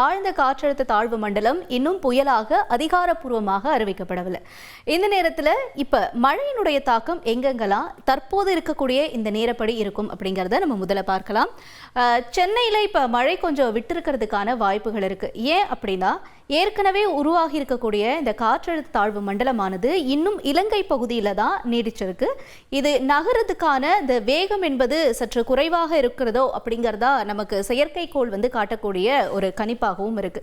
ஆழ்ந்த காற்றழுத்த தாழ்வு மண்டலம் இன்னும் புயலாக அதிகாரப்பூர்வமாக அறிவிக்கப்படவில்லை. இந்த நேரத்தில் இப்போ மழையினுடைய தாக்கம் எங்கெங்கெல்லாம் தற்போது இருக்கக்கூடிய இந்த நேரப்படி இருக்கும் அப்படிங்கிறத நம்ம முதல்ல பார்க்கலாம். சென்னையில் இப்போ மழை கொஞ்சம் விட்டிருக்கிறதுக்கான வாய்ப்புகள் இருக்குது. ஏன் அப்படின்னா, ஏற்கனவே உருவாகி இருக்கக்கூடிய இந்த காற்றழுத்த தாழ்வு மண்டலமானது இன்னும் இலங்கை பகுதியில் தான் நீடிச்சிருக்கு. இது நகரத்துக்கான இந்த வேகம் என்பது சற்று குறைவாக இருக்கிறதோ அப்படிங்கிறதா நமக்கு செயற்கைக்கோள் காட்டக்கூடிய ஒரு கணிப்பாகவும் இருக்கு.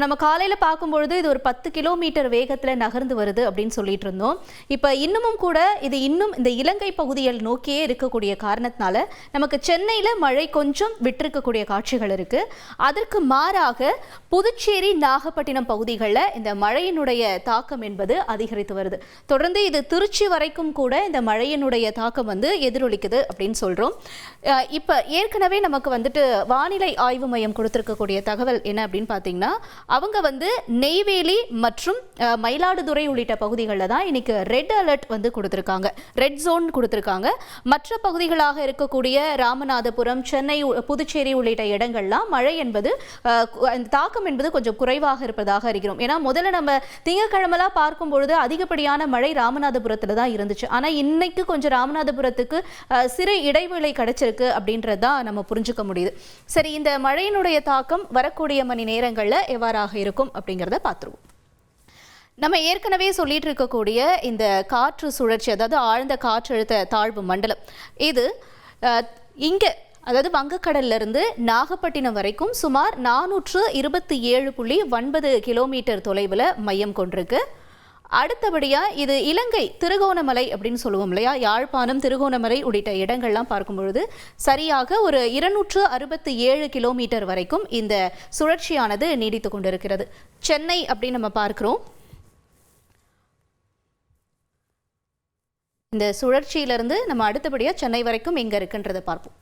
நம்ம காலையில் பார்க்கும்பொழுது இது ஒரு 10 கிலோமீட்டர் வேகத்தில் நகர்ந்து வருது அப்படின்னு சொல்லிட்டு இருந்தோம். இப்போ இன்னமும் கூட இது இன்னும் இந்த இலங்கை பகுதியில் நோக்கியே இருக்கக்கூடிய காரணத்தினால நமக்கு சென்னையில் மழை கொஞ்சம் விட்டிருக்கக்கூடிய காட்சிகள் இருக்கு. அதற்கு மாறாக புதுச்சேரி, நாகப்பட்டினம் பகுதிகளில் இந்த மழையினுடைய தாக்கம் என்பது அதிகரித்து வருது. தொடர்ந்து இது திருச்சி வரைக்கும் கூட இந்த மழையினுடைய தாக்கம் எதிரொலிக்குது அப்படின்னு சொல்றோம். இப்போ ஏற்கனவே நமக்கு வானிலை ஆய்வு மையம் கொடுத்திருக்கக்கூடிய தகவல் என்ன அப்படின்னு பார்த்தீங்கன்னா, அவங்க நெய்வேலி மற்றும் மயிலாடுதுறை உள்ளிட்ட பகுதிகளில் தான் இன்னைக்கு ரெட் அலர்ட் கொடுத்திருக்காங்க, ரெட் ஜோன் கொடுத்திருக்காங்க. மற்ற பகுதிகளாக இருக்கக்கூடிய ராமநாதபுரம், சென்னை, புதுச்சேரி உள்ளிட்ட இடங்கள்லாம் மழை என்பது தாக்கம் என்பது கொஞ்சம் குறைவாக இருப்பதாக இருக்கிறோம். ஏன்னா முதல்ல நம்ம திங்கட்கிழமெல்லாம் பார்க்கும் பொழுது அதிகப்படியான மழை ராமநாதபுரத்தில் தான் இருந்துச்சு. ஆனால் இன்னைக்கு கொஞ்சம் ராமநாதபுரத்துக்கு சிறு இடைவேளை கிடைச்சிருக்கு அப்படின்றதான் நம்ம புரிஞ்சுக்க முடியுது. சரி, இந்த மழையினுடைய தாக்கம் வரக்கூடிய மணி நேரங்களில் எவ்வாறாக இருக்கும் அப்படிங்கிறத பார்த்துருவோம். நம்ம ஏற்கனவே சொல்லிட்டு இருக்கக்கூடிய இந்த காற்று சுழற்சி, அதாவது ஆழ்ந்த காற்றழுத்த தாழ்வு மண்டலம், இது இங்கே அதாவது வங்கக்கடல்ல இருந்து நாகப்பட்டினம் வரைக்கும் சுமார் 427.9 கிலோமீட்டர் தொலைவில் மையம் கொண்டிருக்கு. அடுத்தபடியாக இது இலங்கை திருகோணமலை அப்படின்னு சொல்லுவோம் இல்லையா, யாழ்ப்பாணம், திருகோணமலை உள்ளிட்ட இடங்கள்லாம் பார்க்கும் பொழுது சரியாக ஒரு 267 கிலோமீட்டர் வரைக்கும் இந்த சுழற்சியானது நீடித்து கொண்டிருக்கிறது. சென்னை அப்படின்னு நம்ம பார்க்கிறோம். இந்த சுழற்சியிலிருந்து நம்ம அடுத்தபடியாக சென்னை வரைக்கும் எங்கே இருக்குன்றதை பார்ப்போம்.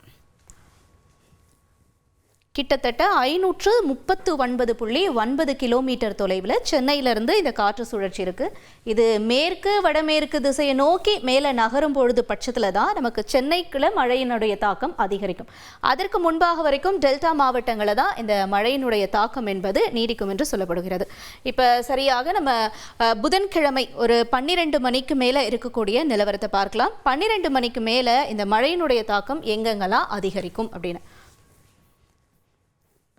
கிட்டத்தட்ட 539.9 கிலோமீட்டர் தொலைவில் சென்னையிலிருந்து இந்த காற்று சுழற்சி இருக்குது. இது மேற்கு வடமேற்கு திசையை நோக்கி மேலே நகரும் பொழுது பட்சத்தில் தான் நமக்கு சென்னைக்குள்ள மழையினுடைய தாக்கம் அதிகரிக்கும். அதற்கு முன்பாக வரைக்கும் டெல்டா மாவட்டங்களில் தான் இந்த மழையினுடைய தாக்கம் என்பது நீடிக்கும் என்று சொல்லப்படுகிறது. இப்போ சரியாக நம்ம புதன்கிழமை ஒரு 12 மணிக்கு மேலே இருக்கக்கூடிய நிலவரத்தை பார்க்கலாம். 12 மணிக்கு மேலே இந்த மழையினுடைய தாக்கம் எங்கெங்கெல்லாம் அதிகரிக்கும் அப்படின்னு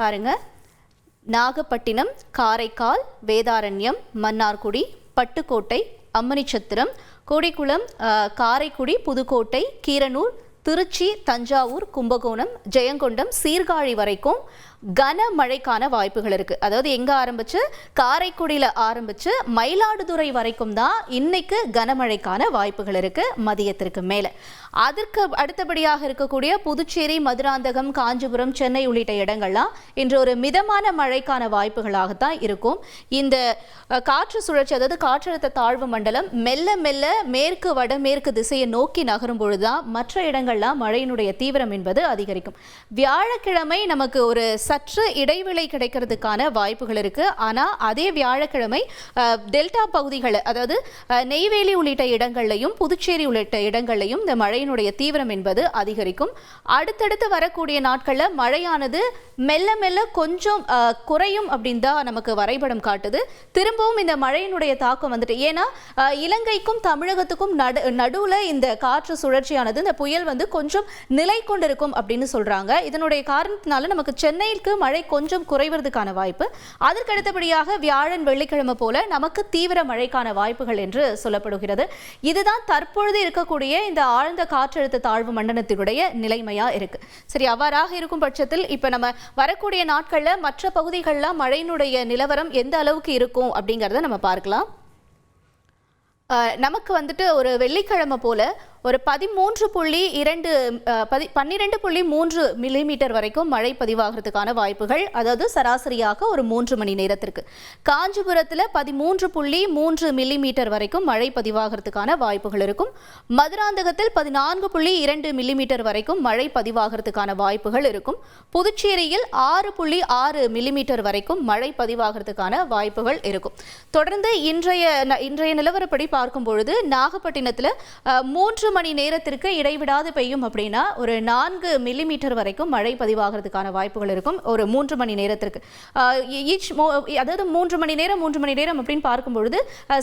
பாருங்க. நாகப்பட்டினம், காரைக்கால், வேதாரண்யம், மன்னார்குடி, பட்டுக்கோட்டை, அம்மனிச்சத்திரம், கோடிக்குளம், காரைக்குடி, புதுக்கோட்டை, கீரனூர், திருச்சி, தஞ்சாவூர், கும்பகோணம், ஜெயங்கொண்டம், சீர்காழி வரைக்கும் கனமழைக்கான வாய்ப்புகள் இருக்குது. அதாவது எங்கே ஆரம்பிச்சு, காரைக்குடியில் ஆரம்பித்து மயிலாடுதுறை வரைக்கும் தான் இன்னைக்கு கனமழைக்கான வாய்ப்புகள் இருக்குது மதியத்திற்கு மேலே. அதற்கு அடுத்தபடியாக இருக்கக்கூடிய புதுச்சேரி, மதுராந்தகம், காஞ்சிபுரம், சென்னை உள்ளிட்ட இடங்கள்லாம் இன்று ஒரு மிதமான மழைக்கான வாய்ப்புகளாகத்தான் இருக்கும். இந்த காற்று சுழற்சி, அதாவது காற்றழுத்த தாழ்வு மண்டலம் மெல்ல மெல்ல மேற்கு வடமேற்கு திசையை நோக்கி நகரும் பொழுதுதான் மற்ற இடங்கள்லாம் மழையினுடைய தீவிரம் என்பது அதிகரிக்கும். வியாழக்கிழமை நமக்கு ஒரு சற்று இடைவெளி கிடைக்கிறதுக்கான வாய்ப்புகள் இருக்கு. ஆனால் அதே வியாழக்கிழமை டெல்டா பகுதிகள், அதாவது நெய்வேலி உள்ளிட்ட இடங்கள்லையும் புதுச்சேரி உள்ளிட்ட இடங்கள்லையும் இந்த மழையினுடைய தீவிரம் என்பது அதிகரிக்கும். அடுத்தடுத்து வரக்கூடிய நாட்களில் மழையானது மெல்ல மெல்ல கொஞ்சம் குறையும் அப்படின்னு தான் நமக்கு வரைபடம் காட்டுது. திரும்பவும் இந்த மழையினுடைய தாக்கம் ஏன்னா இலங்கைக்கும் தமிழகத்துக்கும் நடுவில் இந்த காற்று சுழற்சியானது, இந்த புயல் கொஞ்சம் நிலை கொண்டிருக்கும் அப்படின்னு சொல்றாங்க. இதனுடைய காரணத்தினால நமக்கு சென்னைக்கு மழை கொஞ்சம் குறைவதற்கான வாய்ப்பு. அதற்கு அடுத்தபடியாக வியாழன், வெள்ளிக்கிழமை போல நமக்கு தீவிர மழைக்கான வாய்ப்புகள் என்று சொல்லப்படுகிறது. இதுதான் தற்பொழுது இருக்கக்கூடிய இந்த ஆழ்ந்த காற்றழுத்த தாழ்வு மண்டலத்தினுடைய நிலைமையா இருக்கு. சரி, அவ்வாறாக இருக்கும் பட்சத்தில் இப்ப நம்ம வரக்கூடிய நாட்கள்ல மற்ற பகுதிகளில் மழையினுடைய நிலவரம் எந்த அளவுக்கு இருக்கும் அப்படிங்கிறத நம்ம பார்க்கலாம். நமக்கு ஒரு வெள்ளிக்கிழமை போல ஒரு 12.3 மில்லிமீட்டர் வரைக்கும் மழை பதிவாகிறதுக்கான வாய்ப்புகள், அதாவது சராசரியாக ஒரு 3 மணி நேரத்திற்கு. காஞ்சிபுரத்தில் 13.3 மில்லிமீட்டர் வரைக்கும் மழை பதிவாகிறதுக்கான வாய்ப்புகள் இருக்கும். மதுராந்தகத்தில் 14.2 மில்லிமீட்டர் வரைக்கும் மழை பதிவாகிறதுக்கான வாய்ப்புகள் இருக்கும். புதுச்சேரியில் 6.6 மில்லிமீட்டர் வரைக்கும் மழை பதிவாகிறதுக்கான வாய்ப்புகள் இருக்கும். தொடர்ந்து இன்றைய நிலவரப்படி பார்க்கும் பொழுது நாகப்பட்டினத்தில் 3 மணி நேரத்திற்கு இடைவிடாது பெய்யும் அப்படின்னா ஒரு 4 மில்லிமீட்டர் வரைக்கும் மழை பதிவாகிறதுக்கான வாய்ப்புகள் இருக்கும். ஒரு 3 மணி நேரத்திற்கு அதாவது 3 மணி நேரம் அப்படின்னு பார்க்கும்பொழுது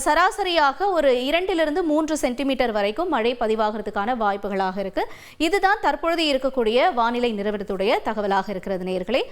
சராசரியாக ஒரு 2 3 சென்டிமீட்டர் வரைக்கும் மழை பதிவாகிறதுக்கான வாய்ப்புகளாக இருக்கு. இதுதான் தற்பொழுது இருக்கக்கூடிய வானிலை நிறுவனத்துடைய தகவலாக இருக்கிறது நேயர்களே.